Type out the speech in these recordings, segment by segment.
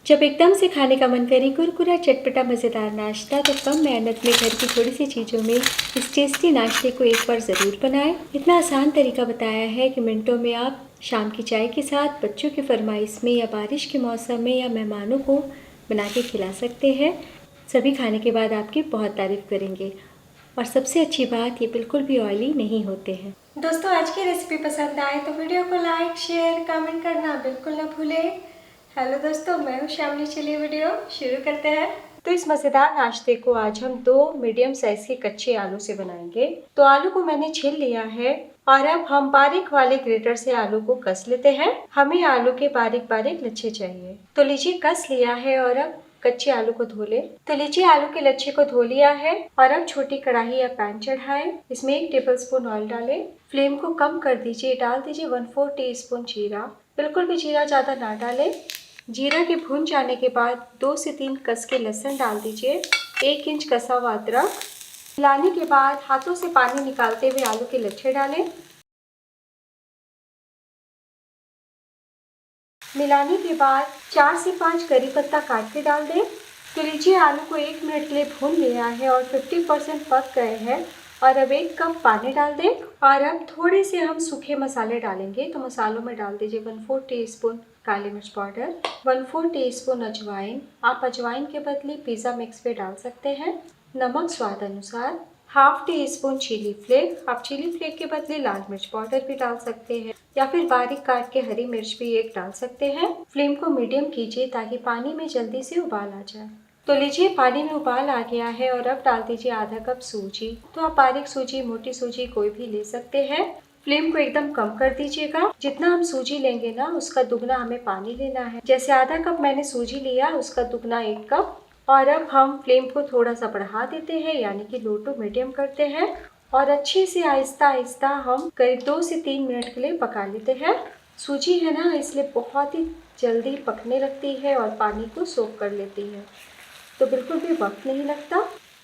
जब एकदम से खाने का मन करे कुरकुरा चटपटा मज़ेदार नाश्ता, तो कम मेहनत में घर की थोड़ी सी चीज़ों में इस टेस्टी नाश्ते को एक बार ज़रूर बनाएं। इतना आसान तरीका बताया है कि मिनटों में आप शाम की चाय के साथ, बच्चों की फरमाइश में या बारिश के मौसम में या मेहमानों को बना के खिला सकते हैं। सभी खाने के बाद आपकी बहुत तारीफ़ करेंगे। और सबसे अच्छी बात, ये बिल्कुल भी ऑयली नहीं होते हैं। दोस्तों, आज की रेसिपी पसंद आए तो वीडियो को लाइक, शेयर, कमेंट करना बिल्कुल ना भूलें। हेलो दोस्तों, मैं हूँ शामली। चलिए वीडियो शुरू करते हैं। तो इस मज़ेदार नाश्ते को आज हम 2 मीडियम साइज के कच्चे आलू से बनाएंगे। तो आलू को मैंने छील लिया है और अब हम बारीक वाले ग्रेटर से आलू को कस लेते हैं। हमें आलू के बारीक बारीक लच्छे चाहिए। तो लीजिए, कस लिया है और अब कच्चे आलू को धो ले। तो लीजिए, आलू के लच्छे को धो लिया है और अब छोटी कढ़ाई या पैन चढ़ाएं। इसमें 1 टेबलस्पून ऑयल डालें। फ्लेम को कम कर दीजिए। डाल दीजिए 1/4 टीस्पून जीरा। बिल्कुल भी जीरा ज़्यादा ना डालें। जीरा के भून जाने के बाद 2 से 3 कस के लहसुन डाल दीजिए। 1 इंच कसा हुआ अदरक। मिलाने के बाद हाथों से पानी निकालते हुए आलू के लच्छे डालें। मिलाने के बाद 4 से 5 करी पत्ता काट के डाल दें। तो लीजिए, आलू को 1 मिनट के लिए भून लिया है और 50% पक गए हैं। और अब 1 कप पानी डाल दें और अब थोड़े से हम सूखे मसाले डालेंगे। तो मसालों में डाल दीजिए 1/4 टीस्पून काली मिर्च पाउडर, 1/4 टीस्पून अजवाइन। आप अजवाइन के बदले पिज़्ज़ा मिक्स पे डाल सकते हैं। नमक स्वाद अनुसार, half teaspoon chilli flake. आप चिली फ्लेक के बदले लाल मिर्च पाउडर भी डाल सकते हैं या फिर बारीक काट के हरी मिर्च भी 1 डाल सकते हैं। फ्लेम को मीडियम कीजिए ताकि पानी में जल्दी से उबाल आ जाए। तो लीजिए, पानी में उबाल आ गया है और अब डाल दीजिए आधा कप सूजी। तो आप बारीक सूजी, मोटी सूजी कोई भी ले सकते हैं। फ्लेम को एकदम कम कर दीजिएगा। जितना हम सूजी लेंगे ना, उसका दुगना हमें पानी लेना है। जैसे आधा कप मैंने सूजी लिया, उसका दुगना 1 कप। और अब हम फ्लेम को थोड़ा सा बढ़ा देते हैं, यानी कि लो टू मीडियम करते हैं और अच्छे से आहिस्ता आहिस्ता हम करीब 2 से 3 मिनट के लिए पका लेते हैं। सूजी है ना, इसलिए बहुत ही जल्दी पकने लगती है और पानी को सोख कर लेती है, तो बिल्कुल भी वक्त नहीं लगता।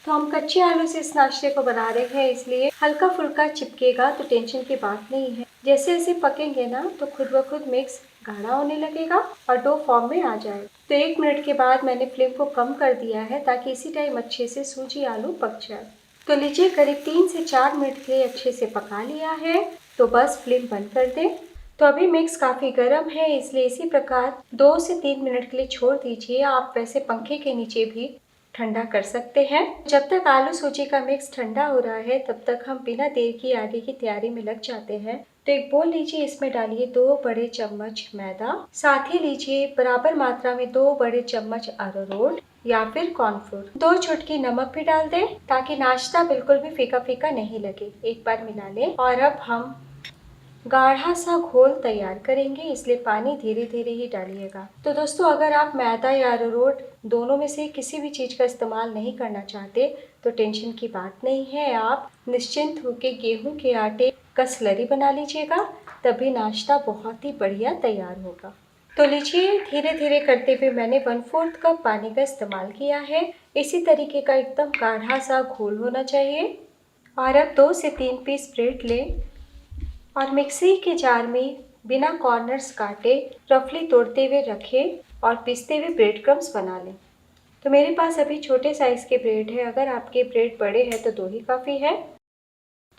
तो हम कच्चे आलू से इस नाश्ते को बना रहे हैं, इसलिए हल्का फुल्का चिपकेगा तो टेंशन की बात नहीं है। जैसे जैसे पकेंगे ना, तो खुद ब खुद मिक्स गाढ़ा होने लगेगा और डो फॉर्म में आ जाए। तो 1 मिनट के बाद मैंने फ्लेम को कम कर दिया है ताकि इसी टाइम अच्छे से सूजी आलू पक जाए। तो लीजिए, करीब 3 से 4 मिनट के लिए अच्छे से पका लिया है। तो बस फ्लेम बंद कर दें। तो अभी मिक्स काफ़ी गर्म है, इसलिए इसी प्रकार 2 से 3 मिनट के लिए छोड़ दीजिए। आप वैसे पंखे के नीचे भी ठंडा कर सकते हैं। जब तक आलू सूजी का मिक्स ठंडा हो रहा है, तब तक हम बिना देर की आगे की तैयारी में लग जाते हैं। तो एक बोल लीजिए, इसमें डालिए 2 बड़े चम्मच मैदा। साथ ही लीजिए बराबर मात्रा में 2 बड़े चम्मच अरारोट या फिर कॉर्नफ्लोर। 2 चुटकी नमक भी डाल दें ताकि नाश्ता बिल्कुल भी फीका फीका नहीं लगे। एक बार मिला लें और अब हम गाढ़ा सा घोल तैयार करेंगे, इसलिए पानी धीरे धीरे ही डालिएगा। तो दोस्तों, अगर आप मैदा या अरारोट दोनों में से किसी भी चीज़ का इस्तेमाल नहीं करना चाहते, तो टेंशन की बात नहीं है। आप निश्चिंत होकर गेहूं के आटे का स्लरी बना लीजिएगा, तभी नाश्ता बहुत ही बढ़िया तैयार होगा। तो लीजिए, धीरे धीरे करते हुए मैंने 1/4 कप पानी का इस्तेमाल किया है। इसी तरीके का एकदम गाढ़ा सा घोल होना चाहिए। और अब 2 से 3 पीस ब्रेड लें और मिक्सी के जार में बिना कॉर्नर्स काटे रफली तोड़ते हुए रखें और पीसते हुए ब्रेड क्रम्स बना लें। तो मेरे पास अभी छोटे साइज़ के ब्रेड है, अगर आपके ब्रेड बड़े हैं तो 2 ही काफ़ी है।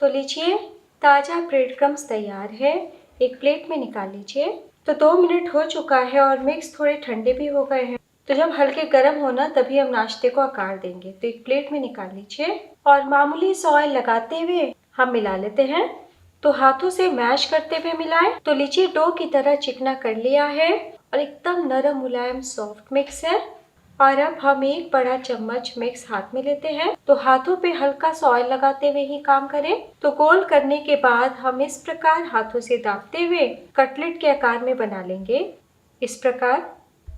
तो लीजिए, ताज़ा ब्रेड क्रम्स तैयार है। एक प्लेट में निकाल लीजिए। तो 2 मिनट हो चुका है और मिक्स थोड़े ठंडे भी हो गए हैं। तो जब हल्के गर्म होना, तभी हम नाश्ते को आकार देंगे। तो एक प्लेट में निकाल लीजिए और मामूली सा ऑयल लगाते हुए हम मिला लेते हैं। तो हाथों से मैश करते हुए मिलाएं। तो लीजिए, डो की तरह चिकना कर लिया है और एकदम नरम मुलायम सॉफ्ट मिक्स है। और अब हम 1 बड़ा चम्मच मिक्स हाथ में लेते हैं। तो हाथों पे हल्का सा ऑयल लगाते हुए ही काम करें। तो गोल करने के बाद हम इस प्रकार हाथों से दाबते हुए कटलेट के आकार में बना लेंगे, इस प्रकार।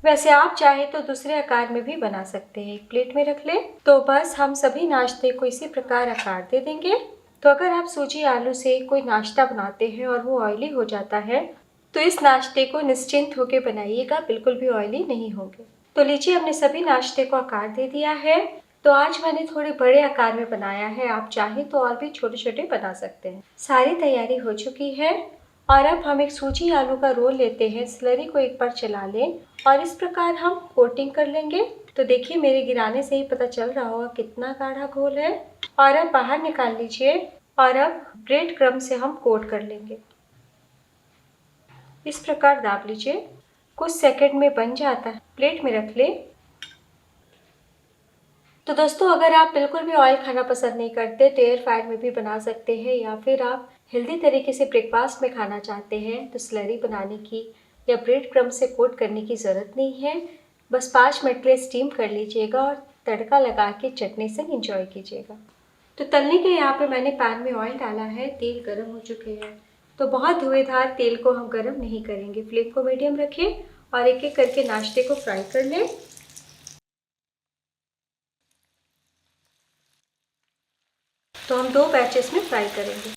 वैसे आप चाहे तो दूसरे आकार में भी बना सकते हैं। एक प्लेट में रख लें। तो बस हम सभी नाश्ते को इसी प्रकार आकार दे देंगे। तो अगर आप सूजी आलू से कोई नाश्ता बनाते हैं और वो ऑयली हो जाता है, तो इस नाश्ते को निश्चिंत होकर बनाइएगा, बिल्कुल भी ऑयली नहीं होंगे। तो लीजिए, हमने सभी नाश्ते को आकार दे दिया है। तो आज मैंने थोड़े बड़े आकार में बनाया है, आप चाहे तो और भी छोटे छोटे बना सकते हैं। सारी तैयारी हो चुकी है और अब हम एक सूजी आलू का रोल लेते हैं, स्लरी को एक बार चला लें और इस प्रकार हम कोटिंग कर लेंगे। तो देखिए मेरे गिराने से ही पता चल रहा होगा कितना गाढ़ा घोल है। और अब बाहर निकाल लीजिए और अब ब्रेड क्रम्ब से हम कोट कर लेंगे। इस प्रकार दाब लीजिए, कुछ सेकंड में बन जाता है। प्लेट में रख लें। तो दोस्तों अगर आप बिल्कुल भी ऑयल खाना पसंद नहीं करते तो एयर फ्रायर में भी बना सकते हैं, या फिर आप हेल्दी तरीके से ब्रेकफास्ट में खाना चाहते हैं तो स्लरी बनाने की या ब्रेड क्रम्ब से कोट करने की ज़रूरत नहीं है। बस 5 मिनट के लिए स्टीम कर लीजिएगा और तड़का लगा के चटनी से एंजॉय कीजिएगा। तो तलने के यहाँ पे मैंने पैन में ऑयल डाला है, तेल गर्म हो चुके हैं। तो बहुत धुएंधार तेल को हम गर्म नहीं करेंगे, फ्लेम को मीडियम रखें और एक एक करके नाश्ते को फ्राई कर लें। तो हम 2 बैचेस में फ्राई करेंगे।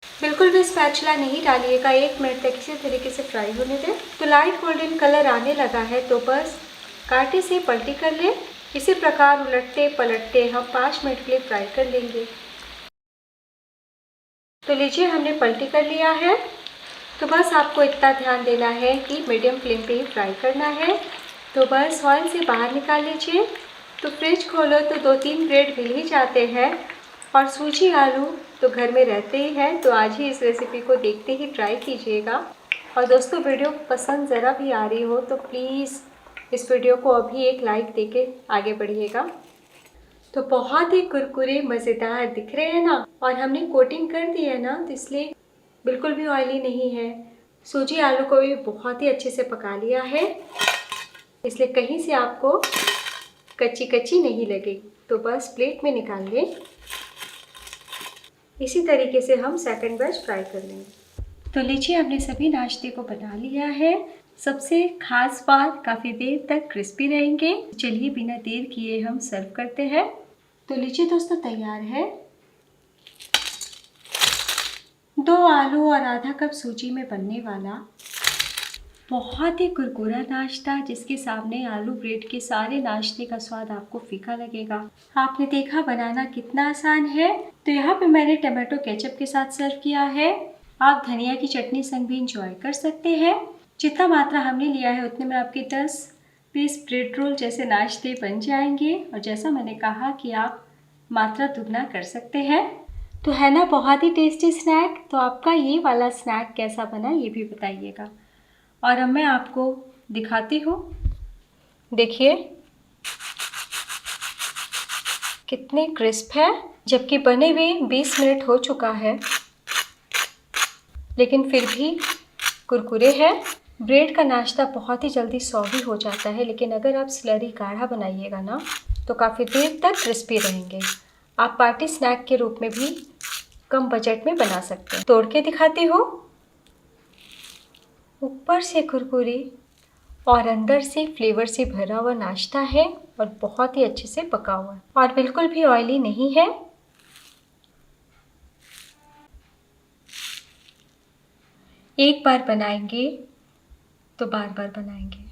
बिल्कुल भी स्पैचुला नहीं डालिएगा, 1 मिनट तक इसी तरीके से फ्राई होने दें। तो लाइट गोल्डन कलर आने लगा है तो बस कांटे से पलटी कर लें। इसी प्रकार उलटते पलटते हम 5 मिनट के लिए फ्राई कर लेंगे। तो लीजिए हमने पलटी कर लिया है। तो बस आपको इतना ध्यान देना है कि मीडियम फ्लेम पे ही फ्राई करना है। तो बस ऑयल से बाहर निकाल लीजिए। तो फ्रिज खोलो तो 2-3 ब्रेड मिल ही जाते हैं और सूजी आलू तो घर में रहते ही हैं। तो आज ही इस रेसिपी को देखते ही ट्राई कीजिएगा। और दोस्तों वीडियो पसंद ज़रा भी आ रही हो तो प्लीज़ इस वीडियो को अभी एक लाइक देके आगे बढ़िएगा। तो बहुत ही कुरकुरे मज़ेदार दिख रहे हैं ना, और हमने कोटिंग कर दी है ना तो इसलिए बिल्कुल भी ऑयली नहीं है। सूजी आलू को भी बहुत ही अच्छे से पका लिया है, इसलिए कहीं से आपको कच्ची कच्ची नहीं लगेगी। तो बस प्लेट में निकाल लें। इसी तरीके से हम सेकंड बैच फ्राई कर लेंगे। तो लीजिए हमने सभी नाश्ते को बना लिया है। सबसे खास बात, काफ़ी देर तक क्रिस्पी रहेंगे। चलिए बिना देर किए हम सर्व करते हैं। तो लीजिए दोस्तों तैयार है 2 आलू और आधा कप सूजी में बनने वाला बहुत ही कुरकुरा नाश्ता, जिसके सामने आलू ब्रेड के सारे नाश्ते का स्वाद आपको फीका लगेगा। आपने देखा बनाना कितना आसान है। तो यहाँ पे मैंने टमाटो केचप के साथ सर्व किया है। आप धनिया की चटनी संग भी इंजॉय कर सकते हैं। जितना मात्रा हमने लिया है उतने में आपके 10 पीस ब्रेड रोल जैसे नाश्ते बन जाएंगे। और जैसा मैंने कहा कि आप मात्रा दुगना कर सकते हैं। तो है ना बहुत ही टेस्टी स्नैक। तो आपका ये वाला स्नैक कैसा बना ये भी बताइएगा। और अब मैं आपको दिखाती हूँ, देखिए कितने क्रिस्प है। जबकि बने हुए 20 मिनट हो चुका है लेकिन फिर भी कुरकुरे है। ब्रेड का नाश्ता बहुत ही जल्दी सॉगी हो जाता है, लेकिन अगर आप स्लरी गाढ़ा बनाइएगा ना तो काफ़ी देर तक क्रिस्पी रहेंगे। आप पार्टी स्नैक के रूप में भी कम बजट में बना सकते हैं। तोड़ के दिखाती हूँ। ऊपर से कुरकुरी और अंदर से फ्लेवर से भरा हुआ नाश्ता है और बहुत ही अच्छे से पका हुआ है और बिल्कुल भी ऑयली नहीं है। एक बार बनाएंगे तो बार बार बनाएंगे।